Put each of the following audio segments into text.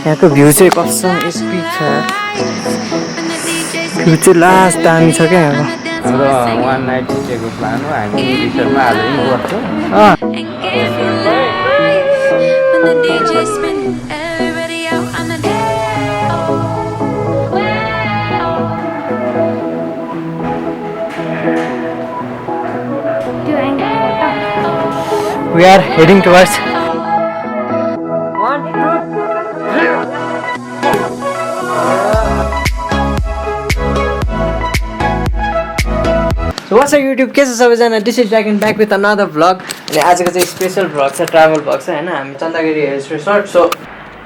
यहाँको भ्यू चाहिँ कसम एपिक छ यार। भ्यू चाहिँ लास्ट दामी छ क्या यहाँको। हाम्रो वान नाइट स्टेको प्लान हो, हामी रिसोर्टमा आज यहीँ बस्छौँ। We are heading towards So what's up YouTube? के छ सबैजना? This is back with another vlog. अनि आजको चाहिँ स्पेशल भ्लग छ, ट्राभल भ्लग छ हैन। हामी Chandragiri hills resort. So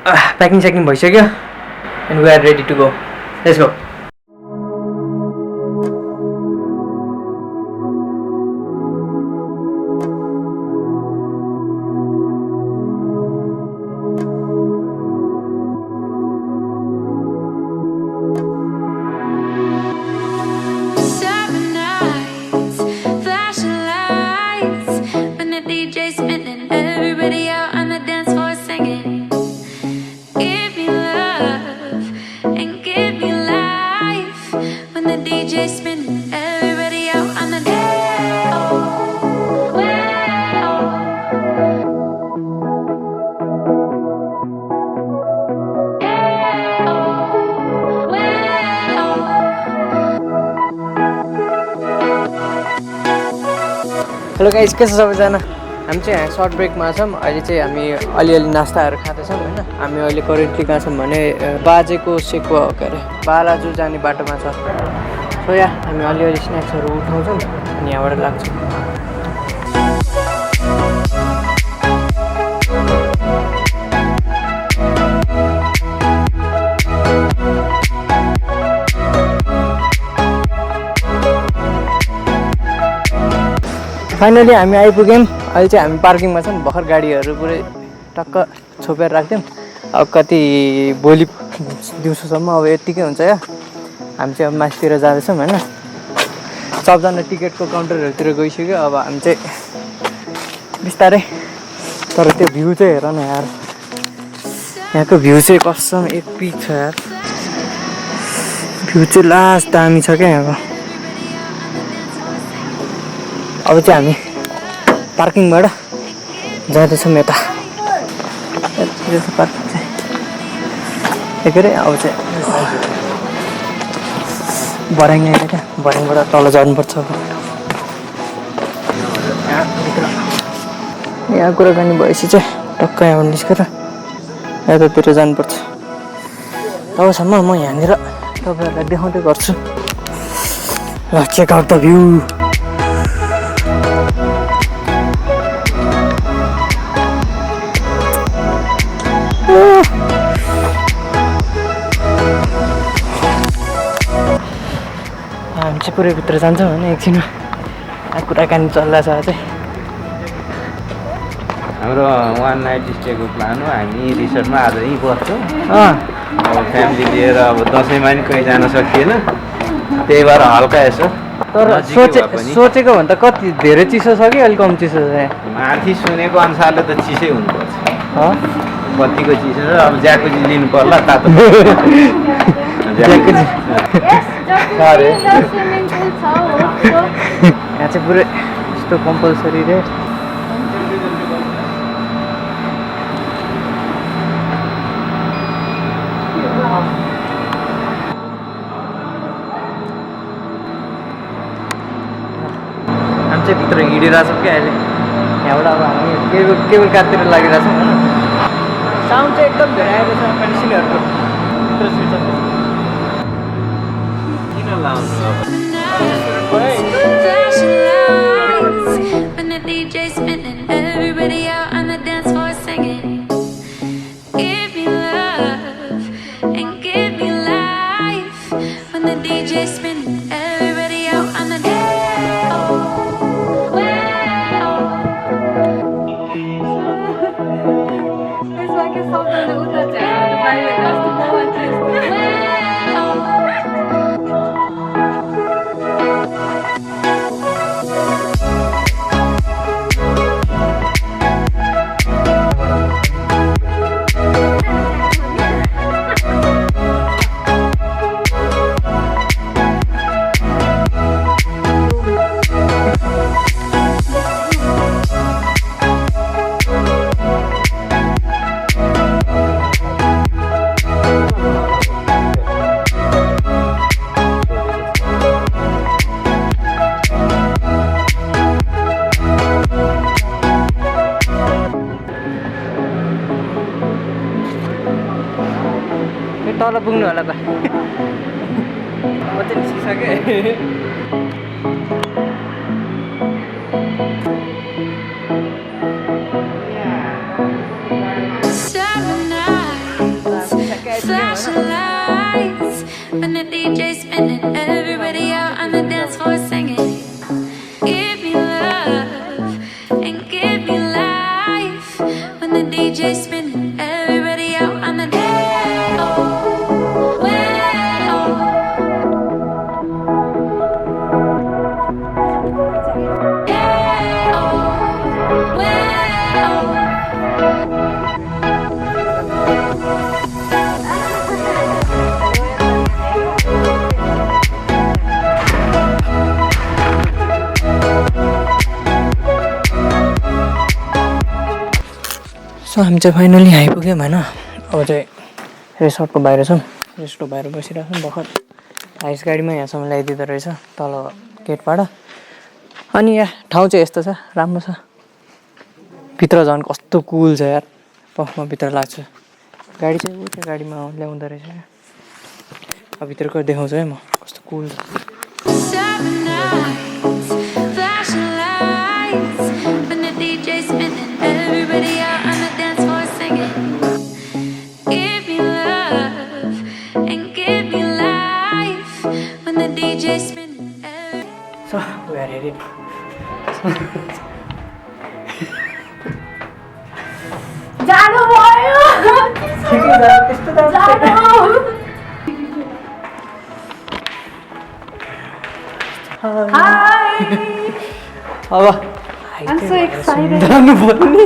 packing shaking भइसक्यो and we are ready to go. Let's go. Hello guys, के छ सबैजना? हामी चाहिँ यहाँ सर्ट ब्रेकमा छौँ। अहिले चाहिँ हामी अलिअलि नास्ताहरू खाँदैछौँ हैन। हामी अहिले करेन्टली कहाँ छौँ भने बाजेको सेको के अरे बालाजु जाने बाटोमा छ। सो यहाँ हामी अलिअलि स्न्याक्सहरू उठाउँछौँ अनि यहाँबाट लाग्छौँ। फाइनली हामी आइपुग्यौँ। अहिले चाहिँ हामी पार्किङमा छौँ। भर्खर गाडीहरू पुरै टक्क छोपेर राख्थ्यौँ। अब कति भोलि दिउँसोसम्म अब यत्तिकै हुन्छ या। हामी चाहिँ अब माथितिर जाँदैछौँ होइन। सबजना टिकटको काउन्टरहरूतिर गइसक्यो। अब हामी चाहिँ बिस्तारै, तर त्यो भ्यू चाहिँ हेर न यार। यहाँको भ्यू चाहिँ कसम एपिक छ यार। भ्यू चाहिँ लास्ट दामी छ क्या यहाँको। अब चाहिँ हामी पार्किङबाट जाँदैछौँ यता। पार्किङ चाहिँ के अरे अब चाहिँ बराङ आएर क्या, बराङबाट तल जानुपर्छ। अब यहाँ कुराकानी भएपछि चाहिँ टक्क यहाँबाट निस्केर यतातिर जानुपर्छ। तबसम्म म यहाँनिर तपाईँहरूलाई देखाउँदै गर्छु। ल चेक आउट द भ्यू। हामी चाहिँ पुरै भित्र जान्छौँ भने एकछिनमा कुराकानी चल्दैछ चाहिँ। हाम्रो वान नाइट स्टेको प्लान हो, हामी रिसोर्टमा आज यहीँ बस्छौँ। अब फ्यामिली लिएर अब दसैँमा पनि कहीँ जान सकिएन, त्यही भएर हल्का यसो। तर सोचेको भन्दा कति धेरै चिसो छ कि अलिक कम चिसो छ? माथि सुनेको अनुसारले त चिसै हुनुपर्छ। बत्तीको चिसो छ। अब ज्याकुजी लिनु पर्ला तातो। यहाँ चाहिँ पुरै यस्तो कम्पलसरी रे। हामी चाहिँ भित्र हिँडिरहेछौँ क्या अहिले। यहाँबाट अब हामी केबल कारतिर लागिरहेछौँ होइन। साउन्ड चाहिँ एकदम धेरै आइरहेछ पेन्सिलहरूको भित्र स्विच अफ। किन लाउनु अब? तल पुग्नु होला त म चाहिँ निस्किसकेँ Flashing lights when the DJ's spinning, everybody out on the dance floor singing. Give me love and give me life when the DJ's spinning, everybody out on the dance floor. So हामी चाहिँ finally आइपुग्यौँ होइन अब चाहिँ रिसोर्टको बाहिर छौँ रिसोर्टको बाहिर बसिरहेको छौँ भर्खर हाइस गाडीमा यहाँसम्म ल्याइदिँदो रहेछ तल गेटबाट अनि यहाँ ठाउँ चाहिँ यस्तो छ राम्रो छ भित्र झन् कस्तो कुल छ यार म भित्र लाग्छु गाडी चाहिँ ऊ त्यो गाडीमा ल्याउँदो रहेछ अब भित्रको देखाउँछु है म कस्तो कुल छ Everybody out on the dance floor singing. Give me love and give me life when the DJ's spinning. So we are ready. जानु भयो अब I'm so excited. जानु पर्ने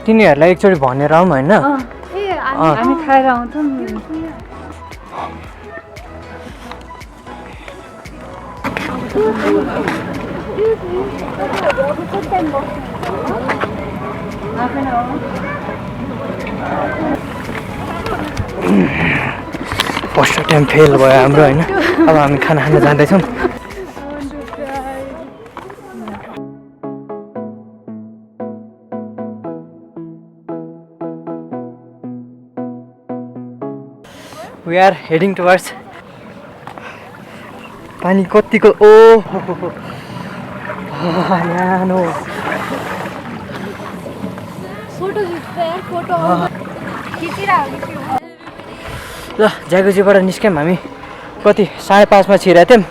तिनीहरूलाई एकचोटि भनेर आउँ होइन हामी खाएर आउँछौँ फर्स्ट टाइम फेल भयो हाम्रो होइन अब हामी खाना खान जाँदैछौँ We are heading towards पानी कतिको न्यानो ल ज्याकुजीबाट निस्क्यौँ हामी कति 5:30मा छिरेको थियौँ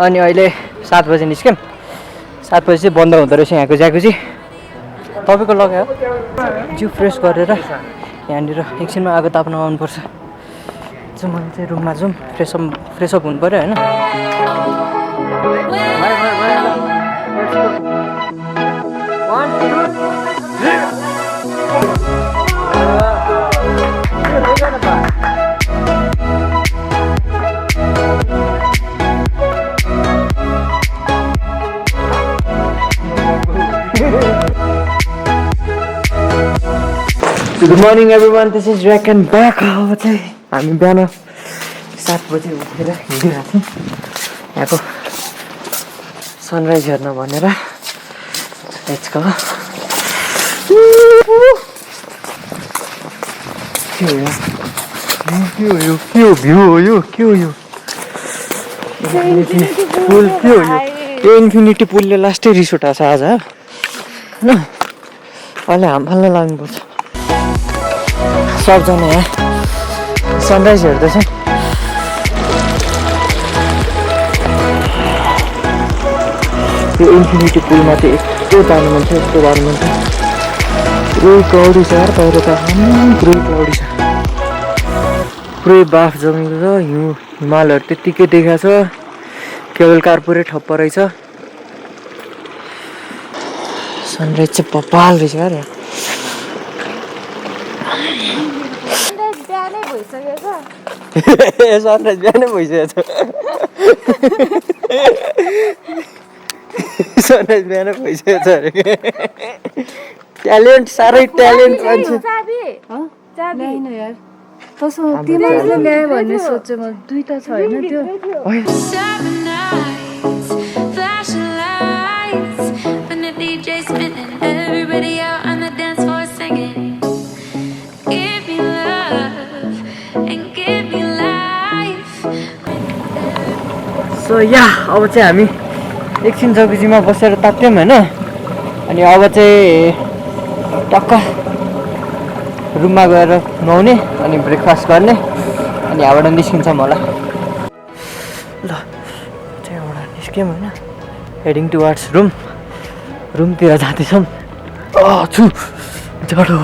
अनि अहिले 7 बजे निस्क्यौँ 7 बजे चाहिँ बन्द हुँदो रहेछ यहाँको ज्याकुजी तपाईँको लगायो जिउ फ्रेस गरेर यहाँनिर एकछिनमा आगो ताप्न आउनुपर्छ चाहिँ मैले चाहिँ रुममा जाउँ फ्रेसअप हुनु पऱ्यो होइन Good morning everyone, this is Jack and back. अब चाहिँ हामी बिहान 7 बजे उठेर हिँडिरहेको थियौँ यहाँको सनराइज हेर्न भनेर लेट्स गो के हो यो पुल के हो यो इन्फिनिटी पुलले लास्टै रिस उठाएको छ आज होइन अहिले हाम फाल्न लाग्नुपर्छ सबजना यहाँ सनराइज हेर्दैछ यो इन्फिनिटी पुलमा चाहिँ यस्तो जानु मन छ यस्तो जानु मन छ पुरै क्लाउडी छ यार बाहिर त पुरै क्लाउडी छ पुरै बाफ जमेको छ हिमालहरू त्यत्तिकै देखाएको छ केबल कार पुरै ठप्प रहेछ सनराइज चाहिँ पपाल रहेछ यार सनराइज बिहानै भइसकेको छ सनराइज बिहानै भइसकेको छ अरे ट्यालेन्ट साह्रै ट्यालेन्ट मान्छे तिमीले ल्यायो भन्ने सोच्छु म दुईटा छ होइन त्यो Everybody out on the dance floor singing. या अब चाहिँ हामी एकछिन जग्गीजीमा बसेर तात्यौँ होइन अनि अब चाहिँ टक्क रुममा गएर नुहाउने अनि ब्रेकफास्ट गर्ने अनि यहाँबाट निस्किन्छौँ होला ल चाहिँ यहाँबाट निस्क्यौँ होइन हेडिङ टुवर्ड्स रुमतिर जाँदैछौँ छु जाडो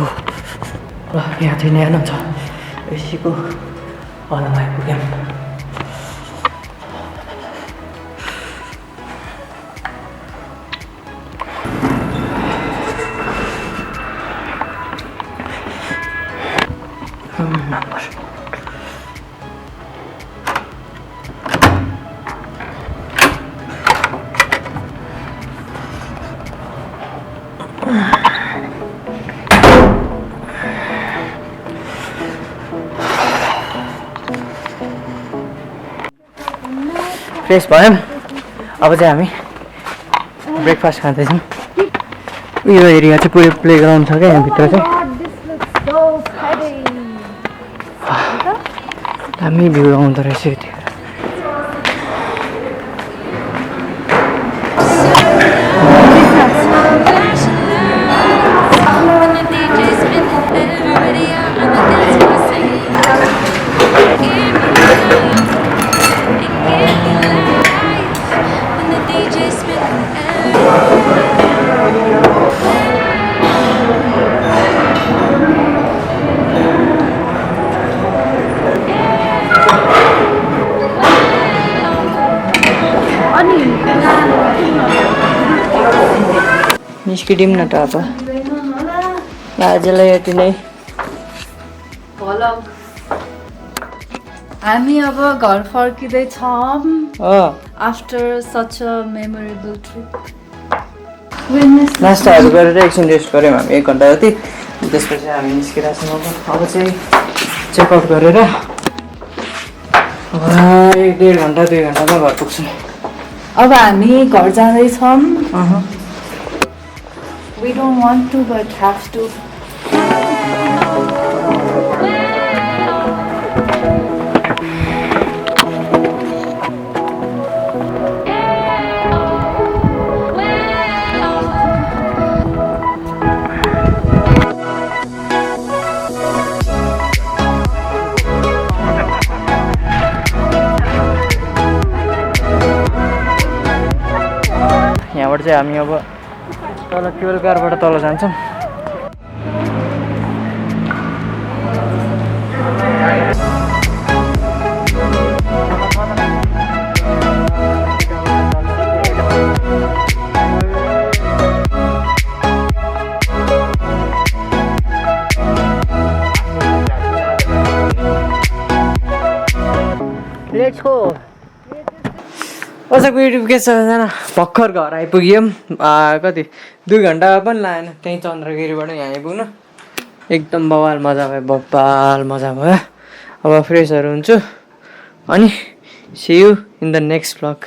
ल यहाँ चाहिँ न्यानो छ एसीको हलमा आइपुग्यौँ फ्रेस भयौँ अब चाहिँ हामी ब्रेकफास्ट खाँदैछौँ यो एरिया चाहिँ पुरै प्लेग्राउन्ड छ क्या यहाँभित्र चाहिँ दामी भ्यू आउँदो रहेछ यति निस्किदिउँ न त अब आजलाई यति नै हामी अब घर फर्किँदैछौँ after such a memorable trip नास्ताहरू गरेर एकछिन रेस्ट गऱ्यौँ हामी 1 घन्टा जति त्यसपछि हामी निस्किरहेको छौँ अब चाहिँ चेकआउट गरेर 1-1.5 घन्टा 2 घन्टामा घर पुग्छौँ अब हामी घर जाँदैछौँ We don't want to but have to. यहाँबाट चाहिँ हामी अब तल केबल कारबाट तल जान्छौँ लेट्स गो कसैको युट्युब के सबैजना भर्खर घर आइपुग्यौँ कति 2 घन्टा पनि लागेन त्यहीँ चन्द्रगिरीबाट यहाँ आइपुग्नु एकदम बवाल मजा भयो अब फ्रेसहरू हुन्छु अनि see you in the next blog